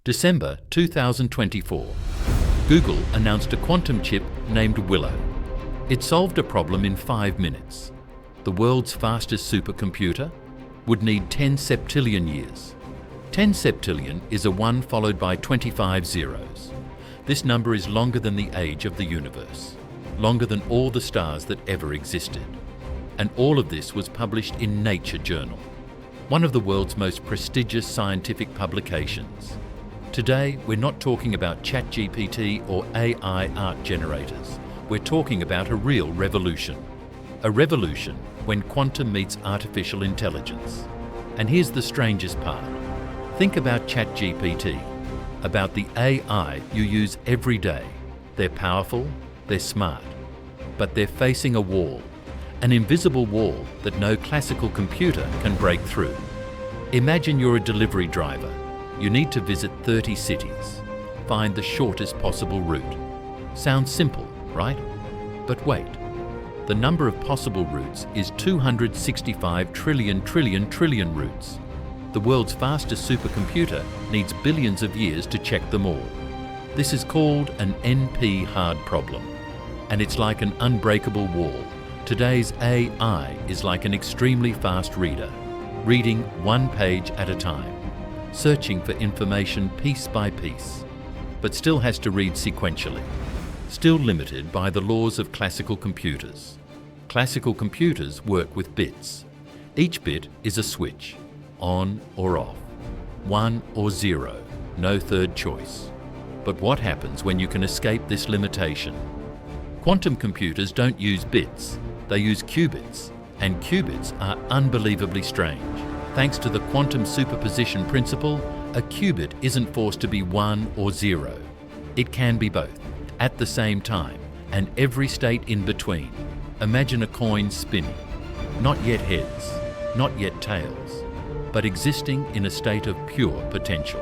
December 2024. Google announced a quantum chip named Willow. It solved a problem in 5 minutes. The world's fastest supercomputer would need 10 septillion years. 10 septillion is a 1 followed by 25 zeros. This number is longer than the age of the universe, longer than all the stars that ever existed. And all of this was published in Nature journal, one of the world's most prestigious scientific publications. Today, we're not talking about ChatGPT or AI art generators. We're talking about a real revolution. A revolution when quantum meets artificial intelligence. And here's the strangest part. Think about ChatGPT, about the AI you use every day. They're powerful, they're smart, but they're facing a wall, an invisible wall that no classical computer can break through. Imagine you're a delivery driver. You need to visit 30 cities. Find the shortest possible route. Sounds simple, right? But wait. The number of possible routes is 265 trillion routes. The world's fastest supercomputer needs billions of years to check them all. This is called an NP hard problem. And it's like an unbreakable wall. Today's AI is like an extremely fast reader, reading 1 page at a time, searching for information piece by piece, but still has to read sequentially, still limited by the laws of classical computers. Classical computers work with bits. Each bit is a switch, on or off, 1 or 0, no third choice. But what happens when you can escape this limitation? Quantum computers don't use bits, they use qubits, and qubits are unbelievably strange. Thanks to the quantum superposition principle, a qubit isn't forced to be 1 or 0. It can be both, at the same time, and every state in between. Imagine a coin spinning, not yet heads, not yet tails, but existing in a state of pure potential.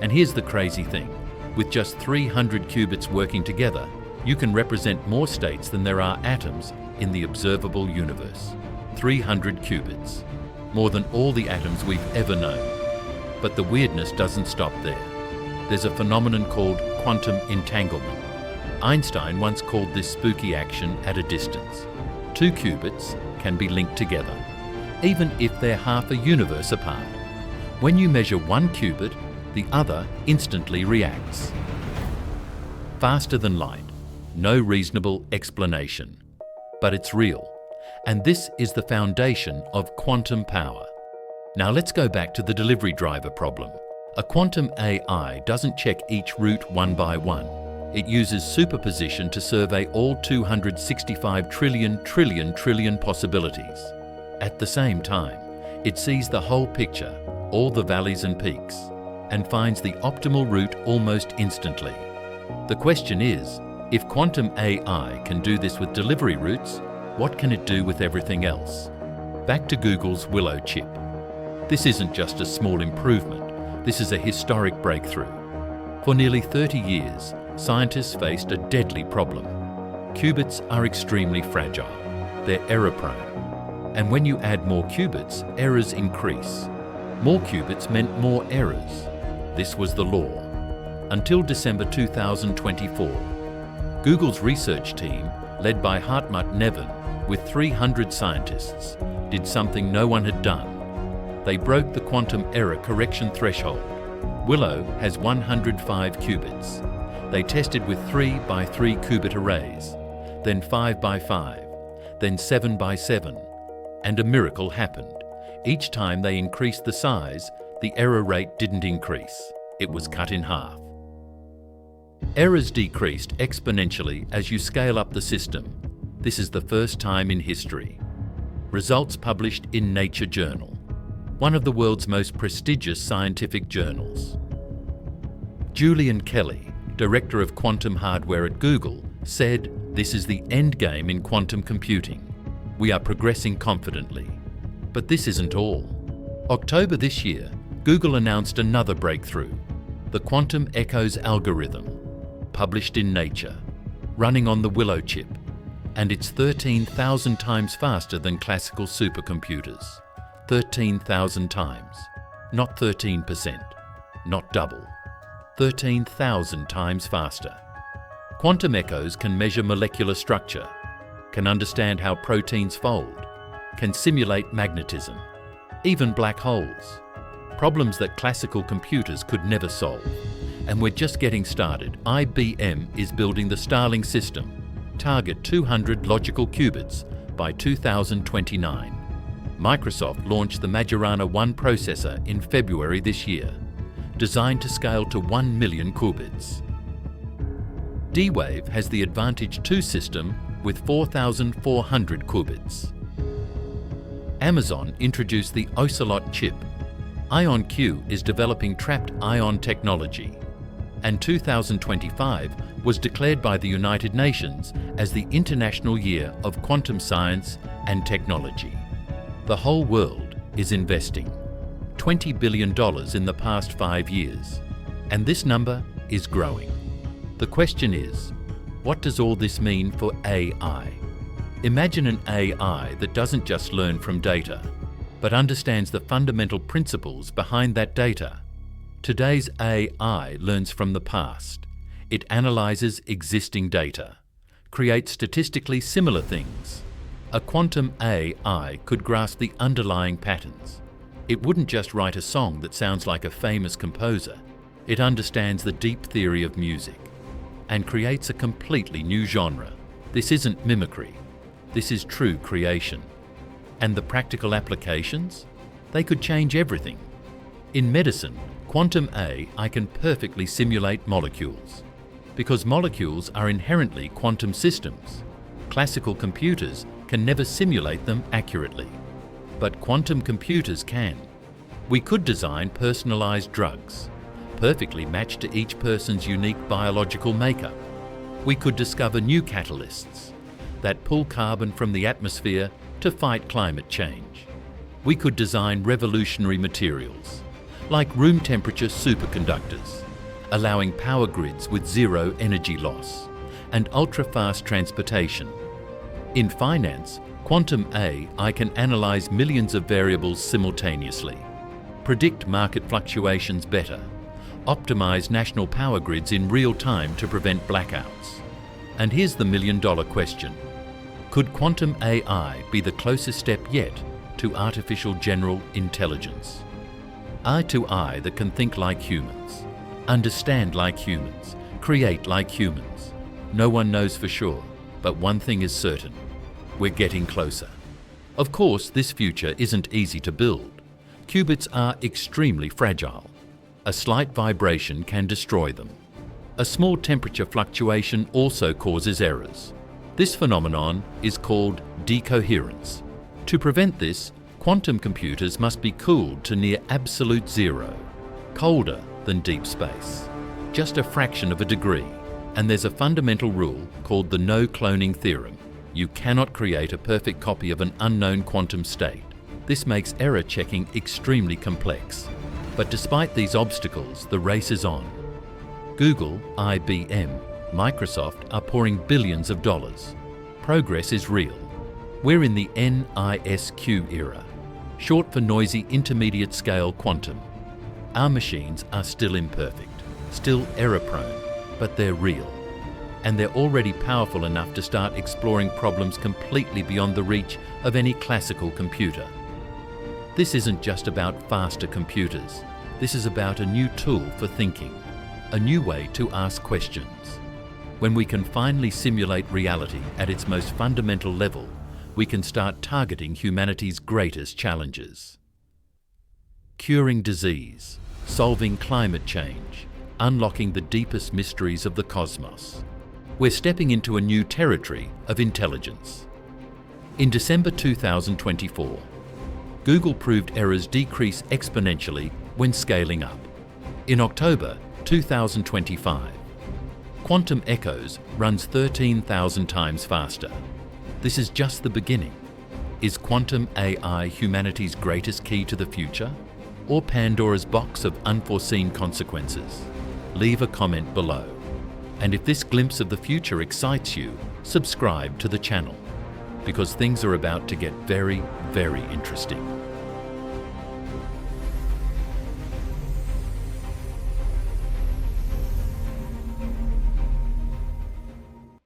And here's the crazy thing. With just 300 qubits working together, you can represent more states than there are atoms in the observable universe. 300 qubits. More than all the atoms we've ever known. But the weirdness doesn't stop there. There's a phenomenon called quantum entanglement. Einstein once called this spooky action at a distance. 2 qubits can be linked together, even if they're half a universe apart. When you measure 1 qubit, the other instantly reacts. Faster than light. No reasonable explanation. But it's real. And this is the foundation of quantum power. Now let's go back to the delivery driver problem. A quantum AI doesn't check each route 1 by 1. It uses superposition to survey all 265 trillion possibilities. At the same time, it sees the whole picture, all the valleys and peaks, and finds the optimal route almost instantly. The question is, if quantum AI can do this with delivery routes, what can it do with everything else? Back to Google's Willow chip. This isn't just a small improvement, this is a historic breakthrough. For nearly 30 years, scientists faced a deadly problem. Qubits are extremely fragile, they're error-prone. And when you add more qubits, errors increase. More qubits meant more errors. This was the law. Until December 2024, Google's research team, led by Hartmut Neven, with 300 scientists, did something no one had done. They broke the quantum error correction threshold. Willow has 105 qubits. They tested with 3 by 3 qubit arrays, then 5 by 5, then 7 by 7, and a miracle happened. Each time they increased the size, the error rate didn't increase. It was cut in half. Errors decreased exponentially as you scale up the system. This is the first time in history. Results published in Nature journal, one of the world's most prestigious scientific journals. Julian Kelly, director of quantum hardware at Google, said, "This is the end game in quantum computing. We are progressing confidently." But this isn't all. October this year, Google announced another breakthrough, the quantum echoes algorithm, published in Nature, running on the Willow chip, and it's 13,000 times faster than classical supercomputers. 13,000 times. Not 13%, not double, 13,000 times faster. Quantum echoes can measure molecular structure, can understand how proteins fold, can simulate magnetism, even black holes. Problems that classical computers could never solve. And we're just getting started. IBM is building the Starling system, target 200 logical qubits by 2029. Microsoft launched the Majorana 1 processor in February this year, designed to scale to 1 million qubits. D-Wave has the Advantage 2 system with 4,400 qubits. Amazon introduced the Ocelot chip. IonQ is developing trapped ion technology. And 2025 was declared by the United Nations as the International Year of Quantum Science and Technology. The whole world is investing $20 billion in the past 5 years, and this number is growing. The question is, what does all this mean for AI? Imagine an AI that doesn't just learn from data, but understands the fundamental principles behind that data. Today's AI learns from the past. It analyzes existing data, creates statistically similar things. A quantum AI could grasp the underlying patterns. It wouldn't just write a song that sounds like a famous composer. It understands the deep theory of music and creates a completely new genre. This isn't mimicry. This is true creation. And the practical applications? They could change everything. In medicine, quantum AI can perfectly simulate molecules. Because molecules are inherently quantum systems, classical computers can never simulate them accurately. But quantum computers can. We could design personalized drugs, perfectly matched to each person's unique biological makeup. We could discover new catalysts that pull carbon from the atmosphere to fight climate change. We could design revolutionary materials, like room temperature superconductors, allowing power grids with zero energy loss, and ultra-fast transportation. In finance, quantum AI can analyze millions of variables simultaneously, predict market fluctuations better, optimize national power grids in real time to prevent blackouts. And here's the million-dollar question. Could quantum AI be the closest step yet to artificial general intelligence? Eye to eye that can think like humans, understand like humans, create like humans. No one knows for sure, but one thing is certain. We're getting closer. Of course, this future isn't easy to build. Qubits are extremely fragile. A slight vibration can destroy them. A small temperature fluctuation also causes errors. This phenomenon is called decoherence. To prevent this, quantum computers must be cooled to near absolute zero, colder than deep space, just a fraction of a degree. And there's a fundamental rule called the no-cloning theorem. You cannot create a perfect copy of an unknown quantum state. This makes error checking extremely complex. But despite these obstacles, the race is on. Google, IBM, Microsoft are pouring billions of dollars. Progress is real. We're in the NISQ era, short for noisy intermediate scale quantum. Our machines are still imperfect, still error-prone, but they're real. And they're already powerful enough to start exploring problems completely beyond the reach of any classical computer. This isn't just about faster computers. This is about a new tool for thinking, a new way to ask questions. When we can finally simulate reality at its most fundamental level, we can start targeting humanity's greatest challenges. Curing disease, solving climate change, unlocking the deepest mysteries of the cosmos. We're stepping into a new territory of intelligence. In December 2024, Google proved errors decrease exponentially when scaling up. In October 2025, quantum echoes runs 13,000 times faster. This is just the beginning. Is quantum AI humanity's greatest key to the future, or Pandora's box of unforeseen consequences? Leave a comment below. And if this glimpse of the future excites you, subscribe to the channel, because things are about to get very, very interesting.